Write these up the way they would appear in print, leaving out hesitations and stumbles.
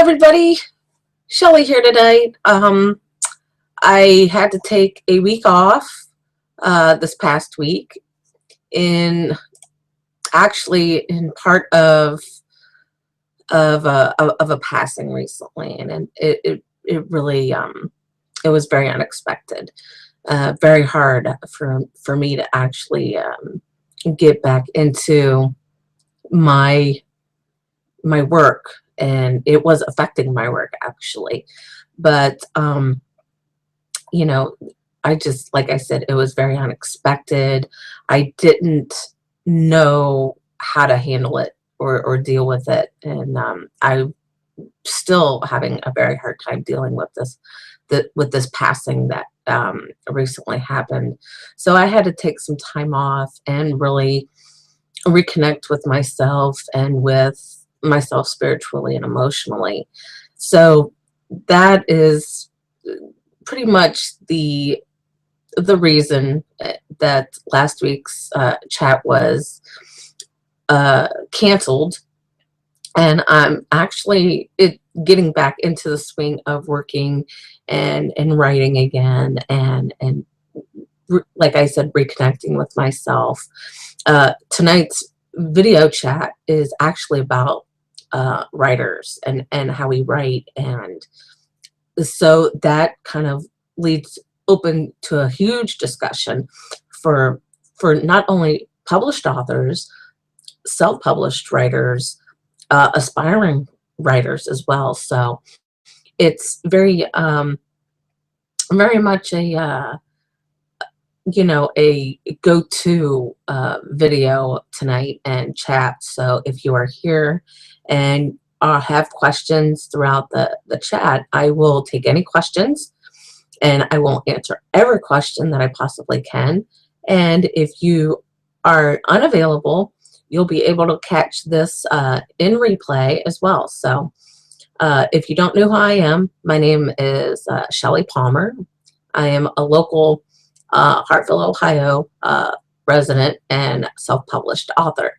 everybody, Shellie here today. I had to take a week off this past week in part of a passing recently, and it really it was very unexpected, very hard for me to actually get back into my work, and it was affecting my work actually. But you know, like I said, it was very unexpected. I didn't know how to handle it or deal with it, and I'm still having a very hard time dealing with this passing that recently happened. So I had to take some time off and really reconnect with myself and with myself spiritually and emotionally. So that is pretty much the reason that last week's chat was canceled, and I'm actually getting back into the swing of working and writing again, and like I said, reconnecting with myself. Tonight's video chat is actually about writers and how we write, and so that kind of leads open to a huge discussion for not only published authors, self-published writers, aspiring writers as well. So it's very much a a go-to video tonight and chat. So if you are here and have questions throughout the chat, I will take any questions, and I will answer every question that I possibly can. And if you are unavailable, you'll be able to catch this in replay as well. So if you don't know who I am, my name is Shellie Palmer. I am a local Hartville, Ohio resident and self-published author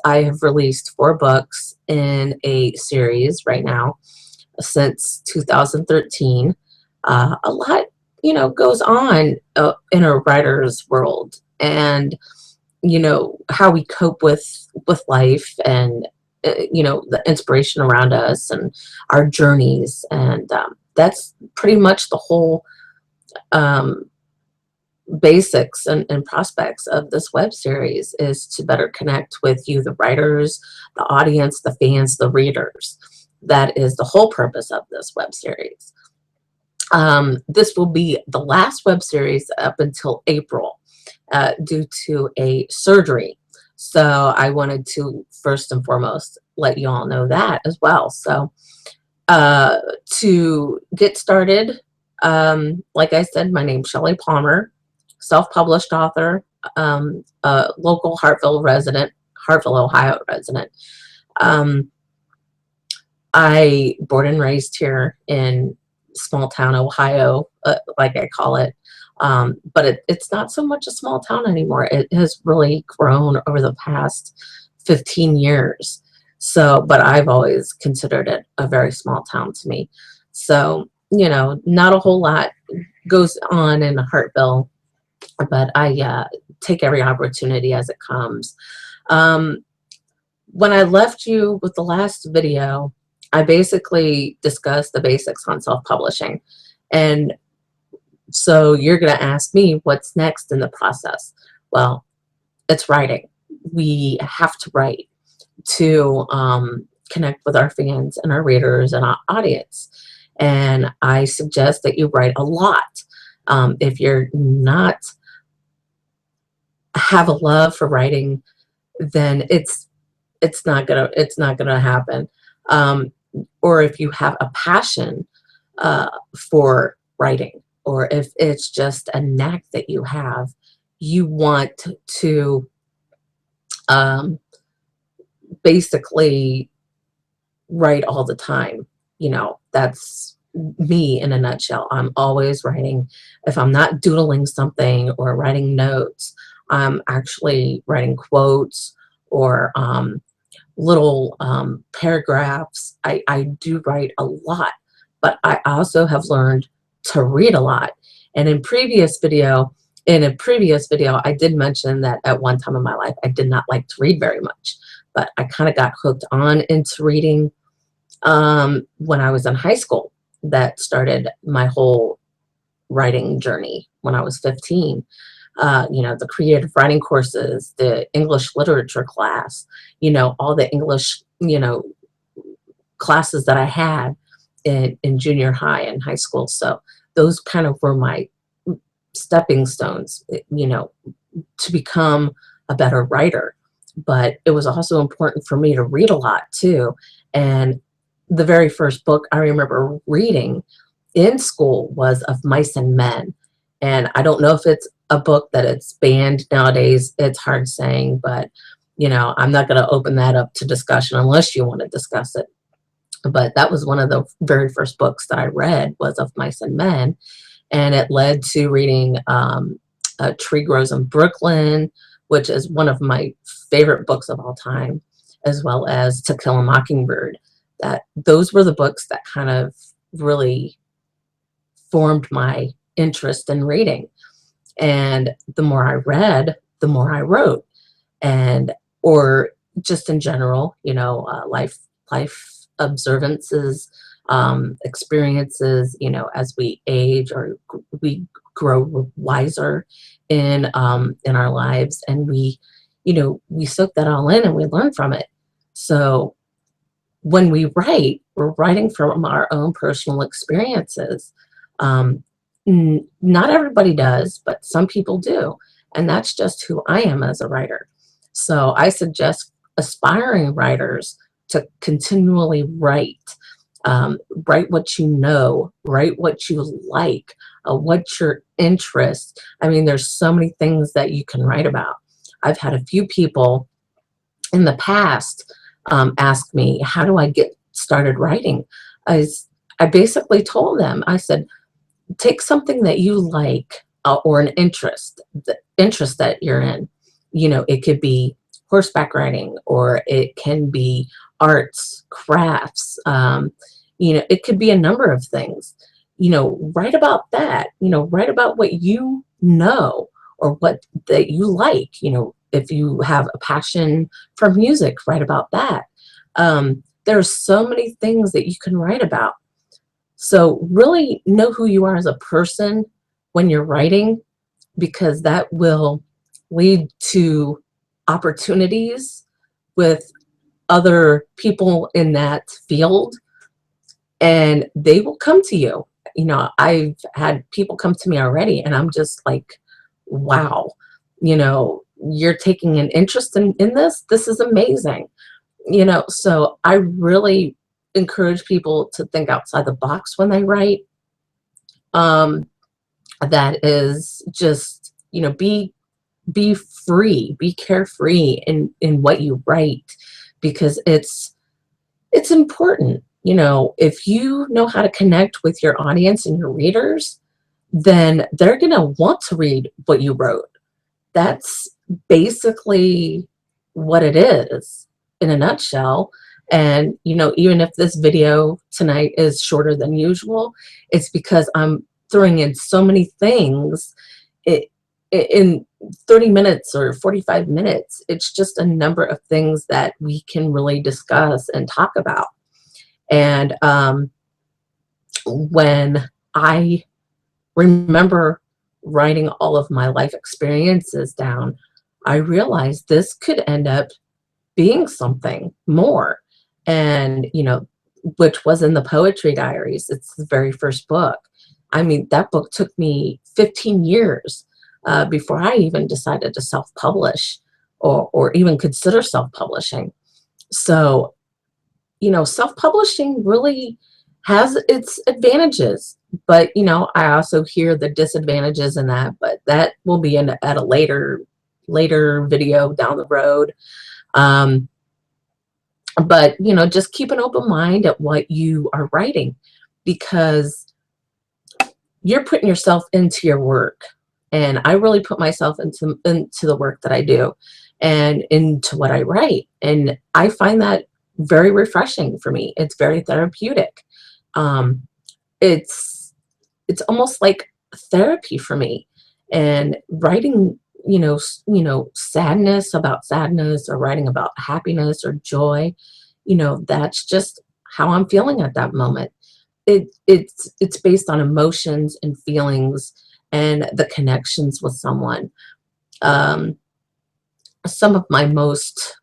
I have released 4 books in a series right now since 2013. A lot, goes on in a writer's world, and how we cope with life, and the inspiration around us and our journeys, and that's pretty much the whole basics and prospects of this web series, is to better connect with you, the writers, the audience, the fans, the readers. That is the whole purpose of this web series. This will be the last web series up until April due to a surgery. So I wanted to first and foremost let you all know that as well. So to get started, like I said, my name's Shellie Palmer, self-published author, local Hartville, Ohio resident. I born and raised here in small town Ohio, like I call it, but it's not so much a small town anymore. It has really grown over the past 15 years. So, but I've always considered it a very small town to me. So, not a whole lot goes on in Hartville, but I take every opportunity as it comes. When I left you with the last video, I basically discussed the basics on self-publishing. And so you're going to ask me what's next in the process. Well, it's writing. We have to write to connect with our fans and our readers and our audience. And I suggest that you write a lot. If you're not have a love for writing, then it's not gonna happen. Or if you have a passion for writing, or if it's just a knack that you have, you want to basically write all the time. That's me in a nutshell. I'm always writing. If I'm not doodling something or writing notes, I'm actually writing quotes or little paragraphs. I do write a lot, but I also have learned to read a lot. And in a previous video, I did mention that at one time in my life, I did not like to read very much, but I kind of got hooked on into reading when I was in high school. That started my whole writing journey when I was 15. The creative writing courses, the English literature class, all the English, classes that I had in junior high and high school. So those kind of were my stepping stones, to become a better writer. But it was also important for me to read a lot too. And the very first book I remember reading in school was Of Mice and Men. And I don't know if it's a book that it's banned nowadays. It's hard saying, but I'm not going to open that up to discussion unless you want to discuss it. But that was one of the very first books that I read, was Of Mice and Men. And it led to reading A Tree Grows in Brooklyn, which is one of my favorite books of all time, as well as To Kill a Mockingbird. Those were the books that kind of really formed my interest in reading. And the more I read, the more I wrote. Or just in general, life observances, experiences, as we age or we grow wiser in our lives, and we soak that all in and we learn from it. So when we write, we're writing from our own personal experiences. Not everybody does, but some people do. And that's just who I am as a writer. So I suggest aspiring writers to continually write. Write what you know, write what you like, what's your interest. I mean, there's so many things that you can write about. I've had a few people in the past ask me, how do I get started writing? I basically told them, I said, take something that you like, or an interest, the interest that you're in. It could be horseback riding, or it can be arts, crafts. It could be a number of things. Write about that. Write about what you know, or what that you like. If you have a passion for music, write about that. There's so many things that you can write about. So really know who you are as a person when you're writing, because that will lead to opportunities with other people in that field, and they will come to you. I've had people come to me already, and I'm just like, wow, you're taking an interest in this. This is amazing. So I really encourage people to think outside the box when they write. That is just, be free, be carefree in what you write, because it's important. If you know how to connect with your audience and your readers, then they're going to want to read what you wrote. That's basically what it is in a nutshell. And, even if this video tonight is shorter than usual, it's because I'm throwing in so many things in 30 minutes or 45 minutes. It's just a number of things that we can really discuss and talk about. And when I remember writing all of my life experiences down, I realized this could end up being something more. And, which was in the Poetry Diaries. It's the very first book. I mean, that book took me 15 years before I even decided to self-publish, or even consider self-publishing. So, self-publishing really has its advantages, but, I also hear the disadvantages in that, but that will be at a later video down the road. But, just keep an open mind at what you are writing, because you're putting yourself into your work. And I really put myself into the work that I do. and into what I write. And I find that very refreshing for me. It's very therapeutic. Um, it's it's almost like therapy for me. And writing, sadness about sadness, or writing about happiness or joy, that's just how I'm feeling at that moment. It's based on emotions and feelings and the connections with someone. Um, some of my most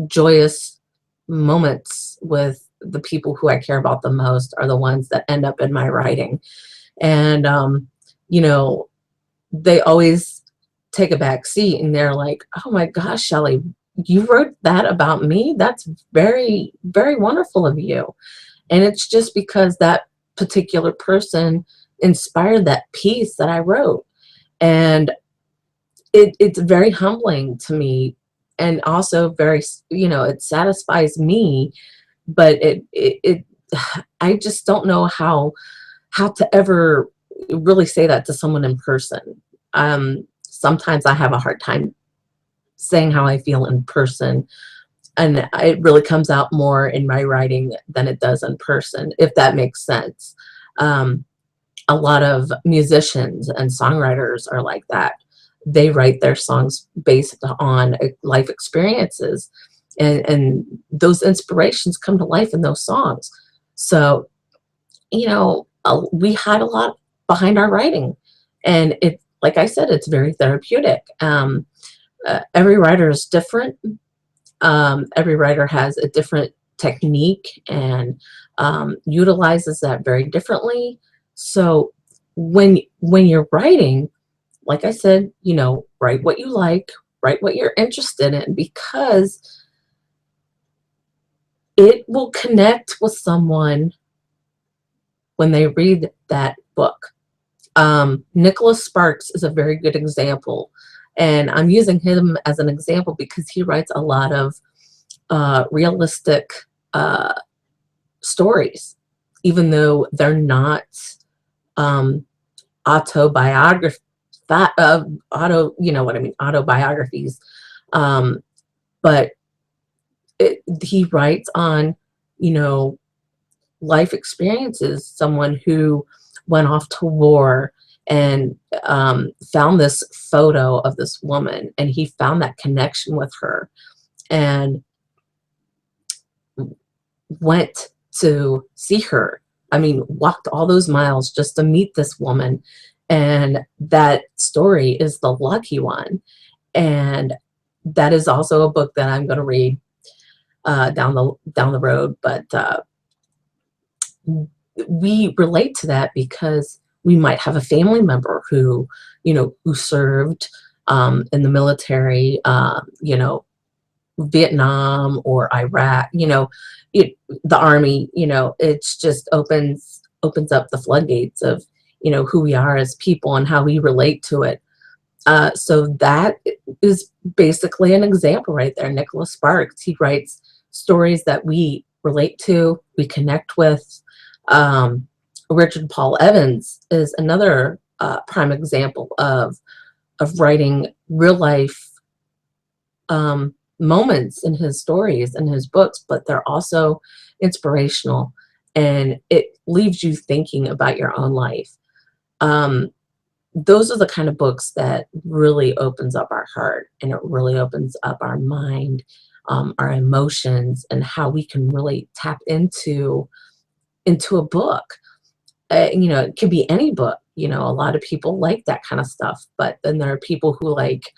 joyous moments with the people who I care about the most are the ones that end up in my writing. And, you know, they always take a back seat and they're like, oh my gosh, Shellie, you wrote that about me? That's very, very wonderful of you. And it's just because that particular person inspired that piece that I wrote. And it's very humbling to me, and also very, it satisfies me, but I just don't know how to ever really say that to someone in person. Sometimes I have a hard time saying how I feel in person, and it really comes out more in my writing than it does in person, if that makes sense. Um, a lot of musicians and songwriters are like that. They write their songs based on life experiences, and those inspirations come to life in those songs. So, we hide a lot behind our writing, and it, like I said, it's very therapeutic. Every writer is different. Every writer has a different technique and utilizes that very differently. So when you're writing, like I said, write what you like, write what you're interested in, because it will connect with someone when they read that book. Nicholas Sparks is a very good example, and I'm using him as an example because he writes a lot of realistic uh, stories, even though they're not um, autobiography, you know what I mean, autobiographies. Um, but he writes on, you know, life experiences, someone who went off to war and found this photo of this woman, and he found that connection with her and went to see her. I mean, walked all those miles just to meet this woman. And that story is the lucky one. And that is also a book that I'm going to read down the road. But we relate to that because we might have a family member who, who served in the military, Vietnam or Iraq, the army, it's just opens up the floodgates of, who we are as people and how we relate to it. So that is basically an example right there. Nicholas Sparks, he writes stories that we relate to, we connect with. Richard Paul Evans is another prime example of writing real life moments in his stories and his books, but they're also inspirational, and it leaves you thinking about your own life. Those are the kind of books that really opens up our heart, and it really opens up our mind, our emotions, and how we can really tap into a book. It could be any book. A lot of people like that kind of stuff, but then there are people who like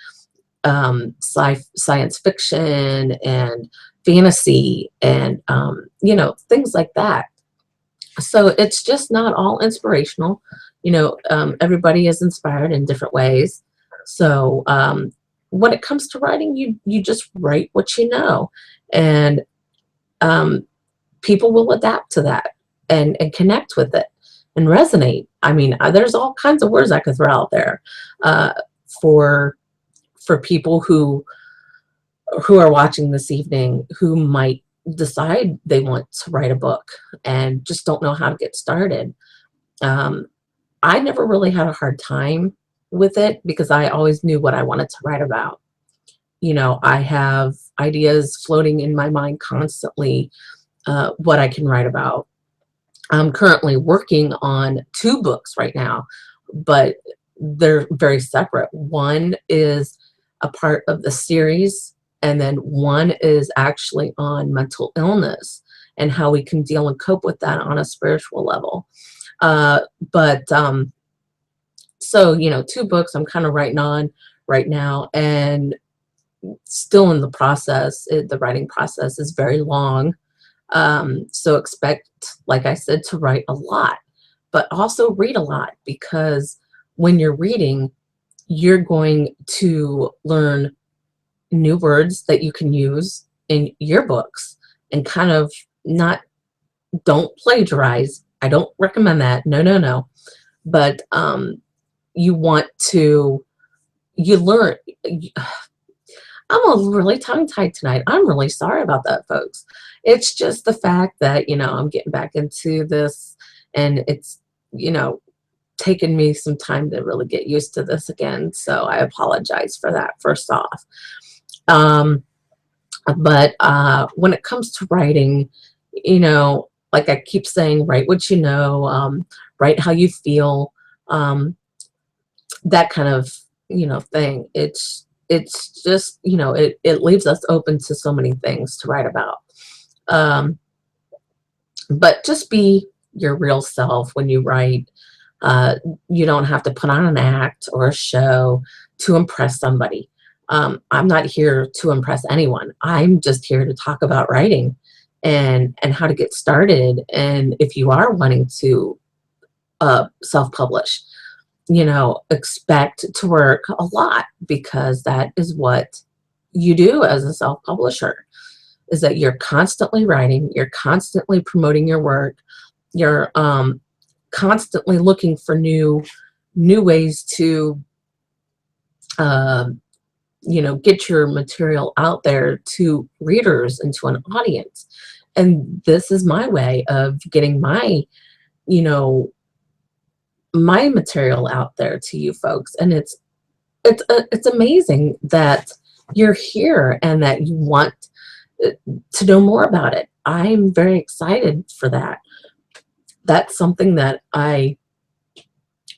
science fiction and fantasy and things like that. So it's just not all inspirational. Everybody is inspired in different ways. So when it comes to writing, you just write what you know, and people will adapt to that and connect with it and resonate. I mean, there's all kinds of words I could throw out there for people who are watching this evening, who might decide they want to write a book and just don't know how to get started. I never really had a hard time with it because I always knew what I wanted to write about. I have ideas floating in my mind constantly, what I can write about. I'm currently working on 2 books right now, but they're very separate. One is a part of the series, and then one is actually on mental illness and how we can deal and cope with that on a spiritual level. But so 2 books I'm kind of writing on right now, and still in the process. The writing process is very long. So expect, like I said, to write a lot, but also read a lot, because when you're reading, you're going to learn new words that you can use in your books, and kind of not, don't plagiarize. I don't recommend that. No, no, no. But you want to, you learn. I'm a really tongue-tied tonight. I'm really sorry about that, folks. It's just the fact that, I'm getting back into this, and it's, you know, taken me some time to really get used to this again. So I apologize for that, first off. But when it comes to writing, like I keep saying, write what you know, write how you feel, that kind of, thing. It's just, it leaves us open to so many things to write about. But just be your real self when you write. You don't have to put on an act or a show to impress somebody. I'm not here to impress anyone. I'm just here to talk about writing and how to get started. And if you are wanting to self-publish, expect to work a lot, because that is what you do as a self-publisher, is that you're constantly writing, you're constantly promoting your work, you're constantly looking for new ways to get your material out there to readers and to an audience. And this is my way of getting my my material out there to you folks. And it's amazing that you're here and that you want to know more about it. I'm very excited for that. That's something that I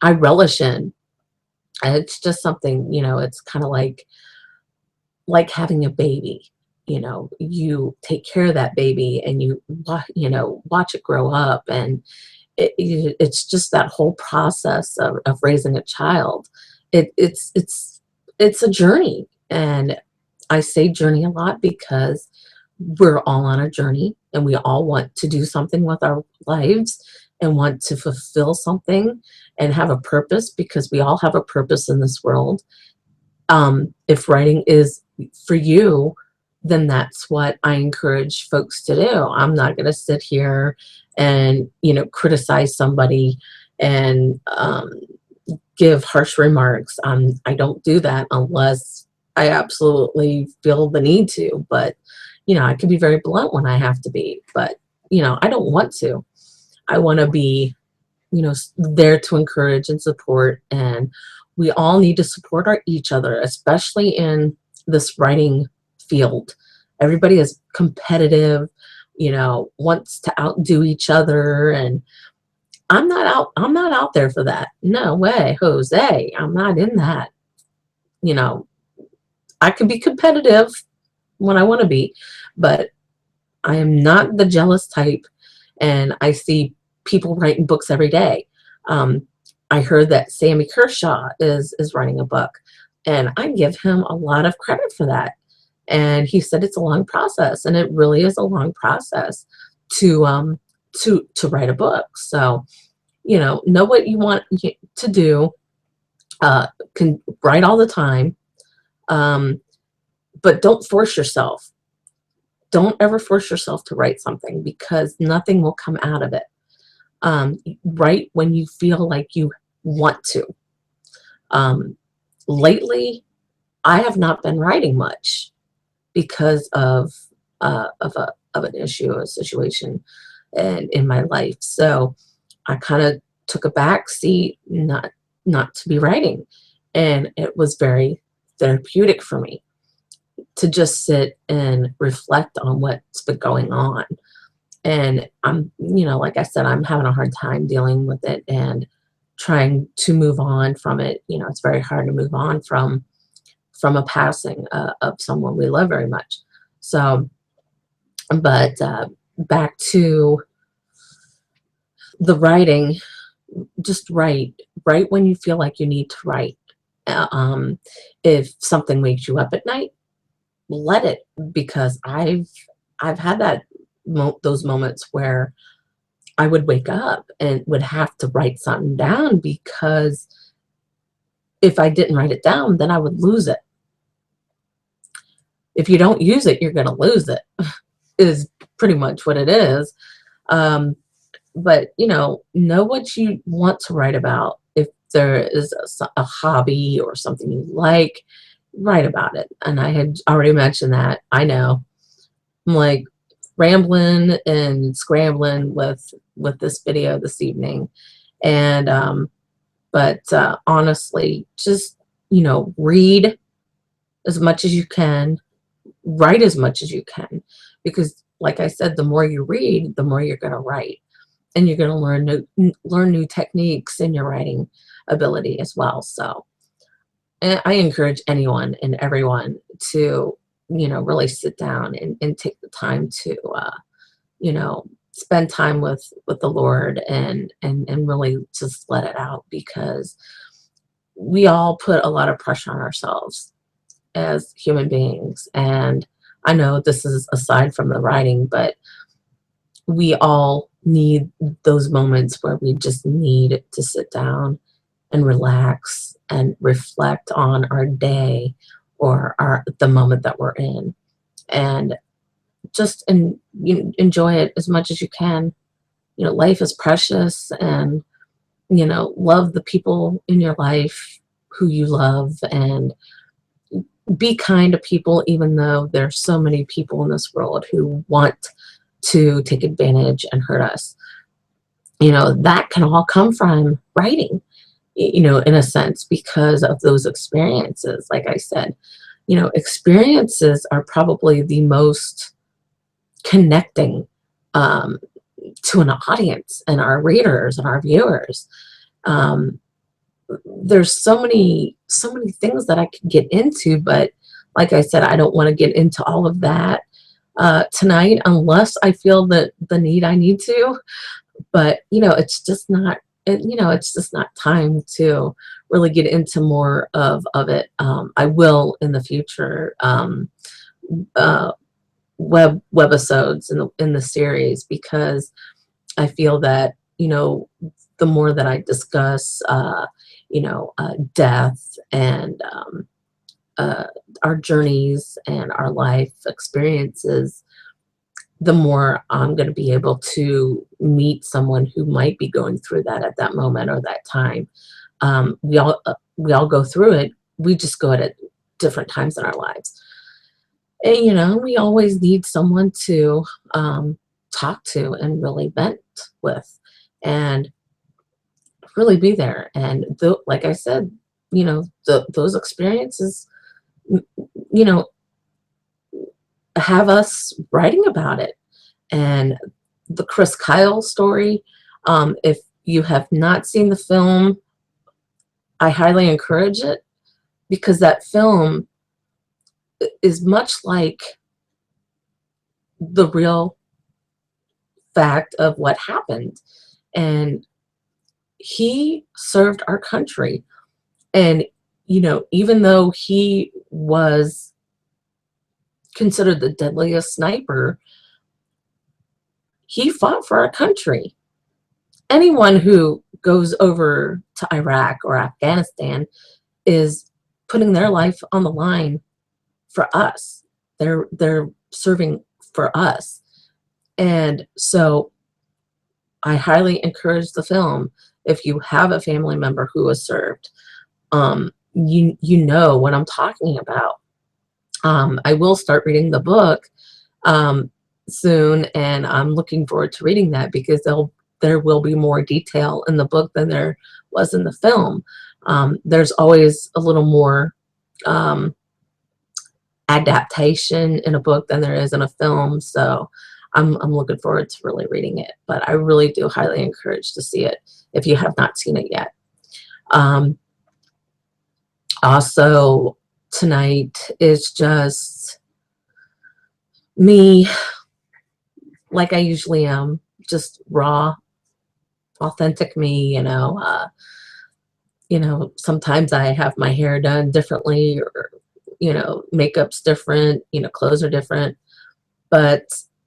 relish in. And it's just something, it's kind of like having a baby. You take care of that baby, and you watch it grow up, and it's just that whole process of raising a child. It's a journey, and I say journey a lot because we're all on a journey, and we all want to do something with our lives and want to fulfill something and have a purpose, because we all have a purpose in this world. If writing is for you, then that's what I encourage folks to do. I'm not going to sit here and, criticize somebody and give harsh remarks. I don't do that unless I absolutely feel the need to. But, I can be very blunt when I have to be. But, I don't want to. I want to be, there to encourage and support. And we all need to support each other, especially in this writing field. Everybody is competitive, wants to outdo each other, and I'm not out there for that. No way, Jose. I'm not in that. I can be competitive when I want to be, but I am not the jealous type. And I see people writing books every day. I heard that Sammy Kershaw is writing a book, and I give him a lot of credit for that. And he said it's a long process, and it really is a long process to write a book. So, know what you want to do. Can write all the time, but don't force yourself. Don't ever force yourself to write something, because nothing will come out of it. Write when you feel like you want to. Lately, I have not been writing much because of an issue, a situation in my life. So I kind of took a back seat, not to be writing, and it was very therapeutic for me. to just sit and reflect on what's been going on. And like I said, I'm having a hard time dealing with it and trying to move on from it. It's very hard to move on from a passing of someone we love very much. So, but back to the writing, just write when you feel like you need to write. If something wakes you up at night, let it, because I've had those moments where I would wake up and would have to write something down, because if I didn't write it down, then I would lose it. If you don't use it, you're going to lose it, is pretty much what it is. But, know what you want to write about. If there is a hobby or something you like, write about it. And I had already mentioned that. I know I'm like rambling and scrambling with this video this evening. And, but honestly, just, read as much as you can, write as much as you can, because like I said, the more you read, the more you're going to write, and you're going to learn new techniques in your writing ability as well. So, and I encourage anyone and everyone to, really sit down and take the time to, spend time with the Lord and really just let it out, because we all put a lot of pressure on ourselves as human beings. And I know this is aside from the writing, but we all need those moments where we just need to sit down and relax and reflect on our day or the moment that we're in, and just enjoy it as much as you can. Life is precious, and love the people in your life who you love, and be kind to people, even though there's so many people in this world who want to take advantage and hurt us. That can all come from writing, in a sense, because of those experiences. Like I said, experiences are probably the most connecting to an audience and our readers and our viewers. There's so many things that I could get into, but like I said, I don't want to get into all of that tonight, unless I feel that the need I need to. But it's just not, it's just not time to really get into more of it. I will in the future, webisodes in the series, because I feel that the more that I discuss death and our journeys and our life experiences, the more I'm going to be able to meet someone who might be going through that at that moment or that time. We all go through it. We just go at different times in our lives. And, we always need someone to talk to and really vent with and really be there. And like I said, those experiences, have us writing about it. And the Chris Kyle story, if you have not seen the film, I highly encourage it, because that film is much like the real fact of what happened. And he served our country. And, even though he was considered the deadliest sniper, he fought for our country. Anyone who goes over to Iraq or Afghanistan is putting their life on the line for us. They're serving for us. And so I highly encourage the film. If you have a family member who has served, you know what I'm talking about. I will start reading the book soon, and I'm looking forward to reading that, because there will be more detail in the book than there was in the film. There's always a little more adaptation in a book than there is in a film. So I'm looking forward to really reading it. But I really do highly encourage to see it if you have not seen it yet. Also, tonight is just me, like I usually am, just raw, authentic me. Sometimes I have my hair done differently, or makeup's different, clothes are different, but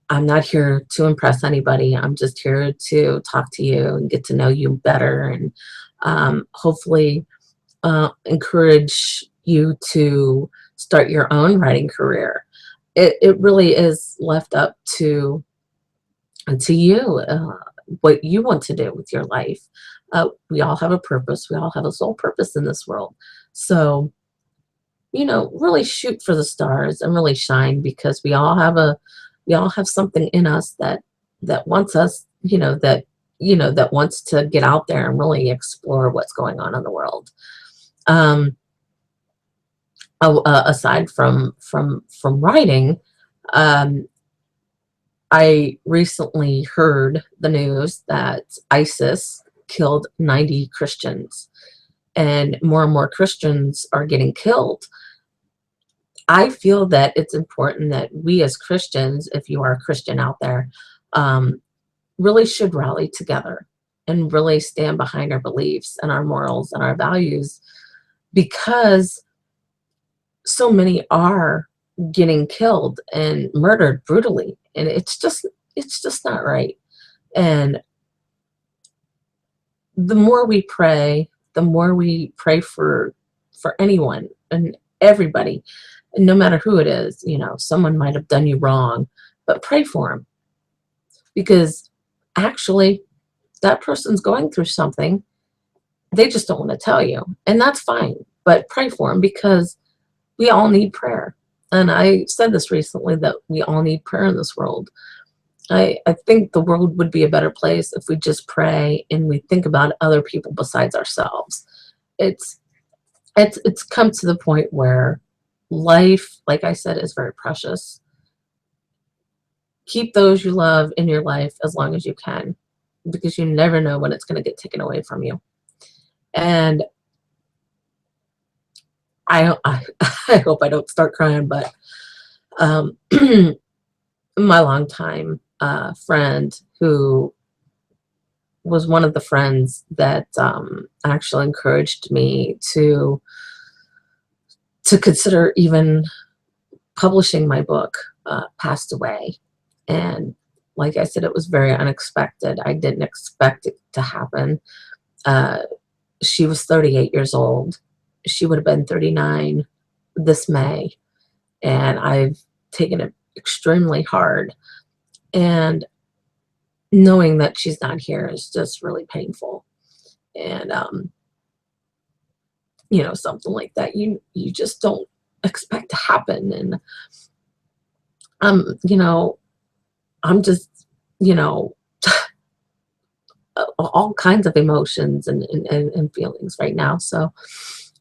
I'm not here to impress anybody. I'm just here to talk to you and get to know you better, and hopefully encourage you to start your own writing career. It really is left up to you, what you want to do with your life. We all have a purpose. We all have a sole purpose in this world. So, really shoot for the stars and really shine, because we all have something in us that wants us, that wants to get out there and really explore what's going on in the world. Aside from writing, I recently heard the news that ISIS killed 90 Christians, and more Christians are getting killed. I feel that it's important that we as Christians, if you are a Christian out there, really should rally together and really stand behind our beliefs and our morals and our values, because so many are getting killed and murdered brutally, and it's just not right. And the more we pray for anyone and everybody, and no matter who it is, someone might have done you wrong, but pray for them, because actually that person's going through something. They just don't want to tell you, and that's fine, but pray for them, because we all need prayer. And I said this recently, that we all need prayer in this world. I think the world would be a better place if we just pray and we think about other people besides ourselves. It's come to the point where life, like I said, is very precious. Keep those you love in your life as long as you can, because you never know when it's going to get taken away from you. And I hope I don't start crying, but my longtime friend, who was one of the friends that actually encouraged me to consider even publishing my book, passed away. And like I said, it was very unexpected. I didn't expect it to happen. She was 38 years old. She would have been 39 this May. And I've taken it extremely hard. And knowing that she's not here is just really painful. And, something like that, you just don't expect to happen. And, I'm just, all kinds of emotions and feelings right now. So,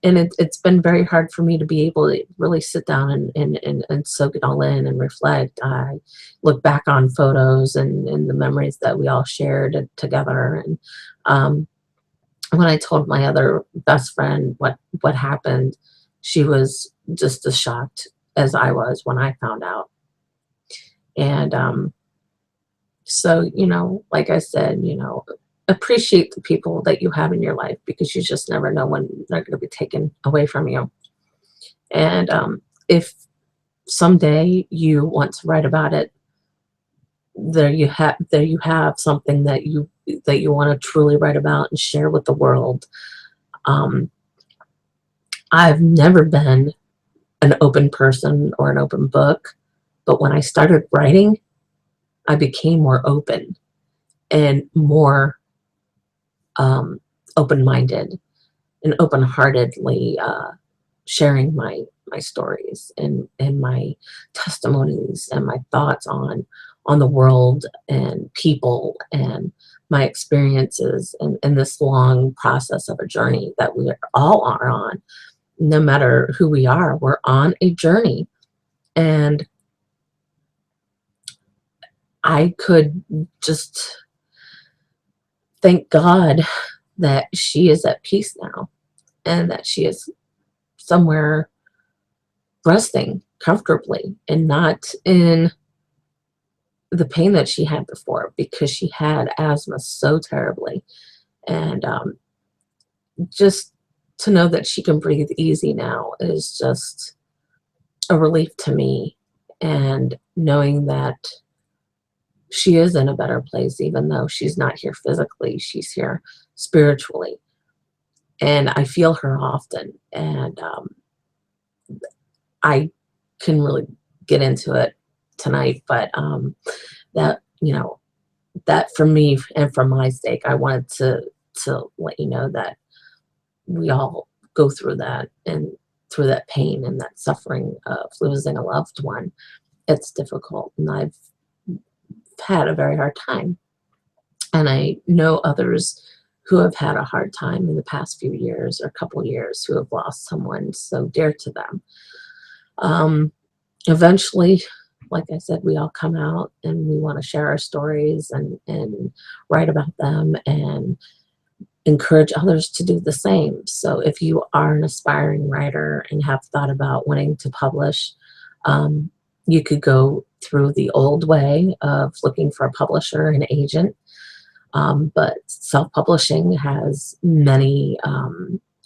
and it's been very hard for me to be able to really sit down and soak it all in and reflect. I look back on photos and the memories that we all shared together. And when I told my other best friend what happened, she was just as shocked as I was when I found out. And so, like I said, appreciate the people that you have in your life, because you just never know when they're going to be taken away from you. And if someday you want to write about it, there you have something that you want to truly write about and share with the world. I've never been an open person or an open book, but when I started writing, I became more open and more open-minded and open-heartedly sharing my stories and my testimonies and my thoughts on the world and people and my experiences in this long process of a journey that we all are on. No matter who we are, we're on a journey. And I could just thank God that she is at peace now and that she is somewhere resting comfortably and not in the pain that she had before, because she had asthma so terribly. And just to know that she can breathe easy now is just a relief to me. And knowing that she is in a better place, even though she's not here physically, she's here spiritually. And I feel her often. And I can really get into it tonight, but that, that for me and for my sake, I wanted to let you know that we all go through that, and through that pain and that suffering of losing a loved one. It's difficult, and I've had a very hard time. And I know others who have had a hard time in the past few years or couple years who have lost someone so dear to them. Eventually, like I said, we all come out and we want to share our stories and write about them and encourage others to do the same. So if you are an aspiring writer and have thought about wanting to publish, you could go through the old way of looking for a publisher and agent. But self-publishing has many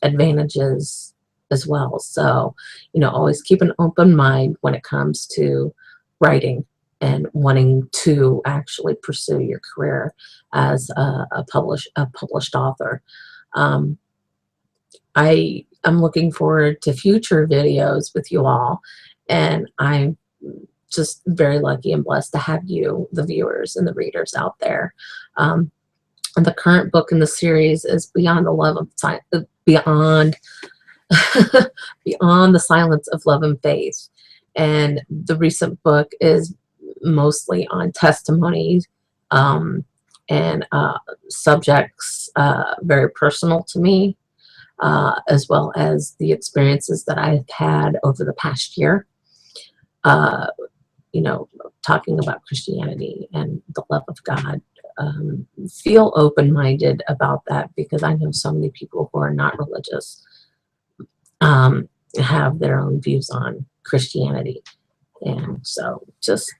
advantages as well. So, always keep an open mind when it comes to writing and wanting to actually pursue your career as a published author. I am looking forward to future videos with you all, and I'm just very lucky and blessed to have you, the viewers and the readers out there. And the current book in the series is Beyond the Love of Beyond Beyond the Silence of Love and Faith. And the recent book is mostly on testimonies and subjects very personal to me, as well as the experiences that I've had over the past year. Talking about Christianity and the love of God. Feel open-minded about that, because I know so many people who are not religious have their own views on Christianity. And so just,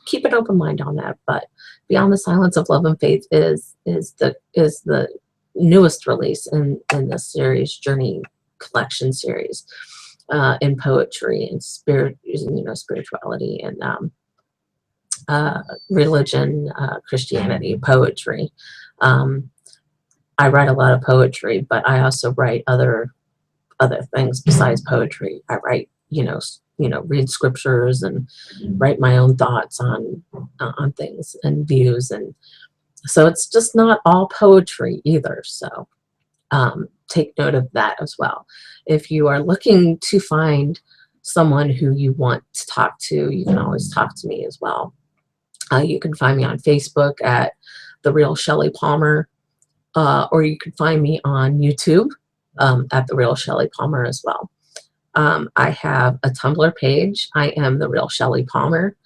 keep an open mind on that. But Beyond the Silence of Love and Faith is the newest release in this series, Journey Collection series, in poetry and spirituality and religion, Christianity, poetry. I write a lot of poetry, but I also write other things besides poetry. I write, read scriptures and write my own thoughts on things and views, and so it's just not all poetry either. So take note of that as well. If you are looking to find someone who you want to talk to, you can always talk to me as well. You can find me on Facebook at The Real Shellie Palmer, or you can find me on YouTube at The Real Shellie Palmer as well. I have a Tumblr page. I am The Real Shellie Palmer.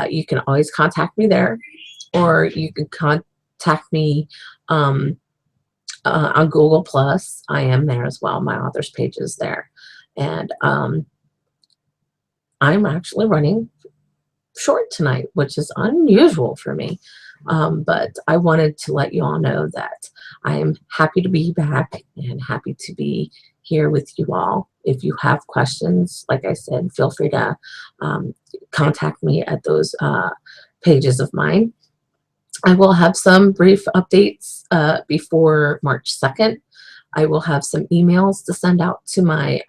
You can always contact me there, or you can contact me on Google Plus. I am there as well. My author's page is there. And I'm actually running short tonight, which is unusual for me. But I wanted to let you all know that I am happy to be back and happy to be here with you all. If you have questions, like I said, feel free to contact me at those pages of mine. I will have some brief updates before March 2nd. I will have some emails to send out to my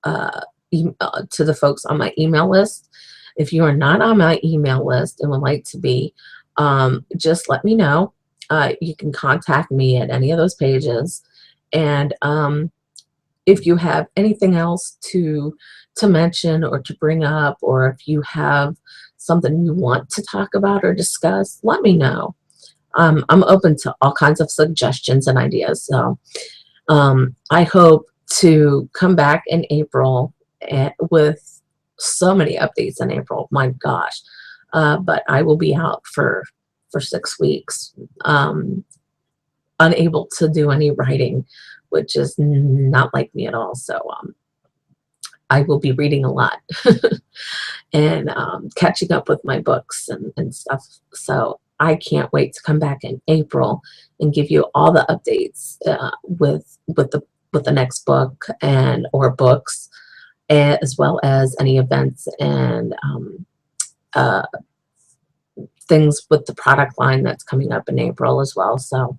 to the folks on my email list. If you are not on my email list and would like to be, just let me know. You can contact me at any of those pages. And if you have anything else to mention or to bring up, or if you have something you want to talk about or discuss, let me know. I'm open to all kinds of suggestions and ideas. So I hope to come back in April with so many updates in April. My gosh. But I will be out for 6 weeks, unable to do any writing, which is not like me at all. So I will be reading a lot and catching up with my books and stuff. So I can't wait to come back in April and give you all the updates with the next book and or books, as well as any events and uh, things with the product line that's coming up in April as well. So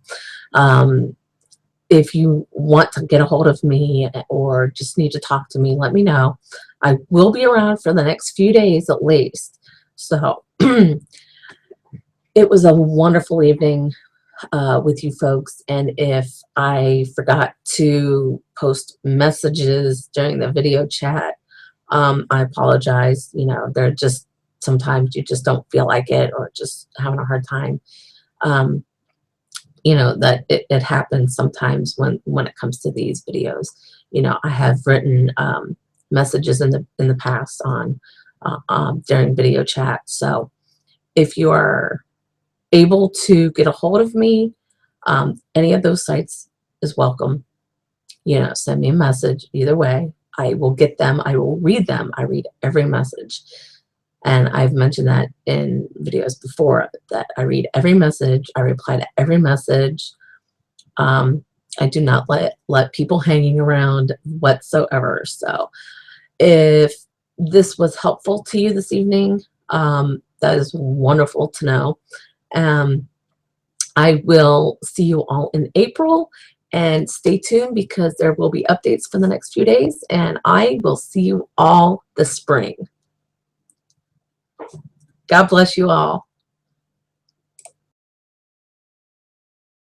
if you want to get a hold of me or just need to talk to me, let me know. I will be around for the next few days at least. So it was a wonderful evening with you folks. And if I forgot to post messages during the video chat, I apologize. You know, they're just, sometimes you just don't feel like it or just having a hard time. You know, that it happens sometimes when it comes to these videos. You know, I have written messages in the past on during video chat. So if you are able to get a hold of me, any of those sites is welcome. You know, send me a message. Either way, I will get them. I will read them. I read every message. And I've mentioned that in videos before, that I read every message. I reply to every message. I do not let people hanging around whatsoever. So if this was helpful to you this evening, that is wonderful to know. I will see you all in April, and stay tuned because there will be updates for the next few days, and I will see you all this spring. God bless you all.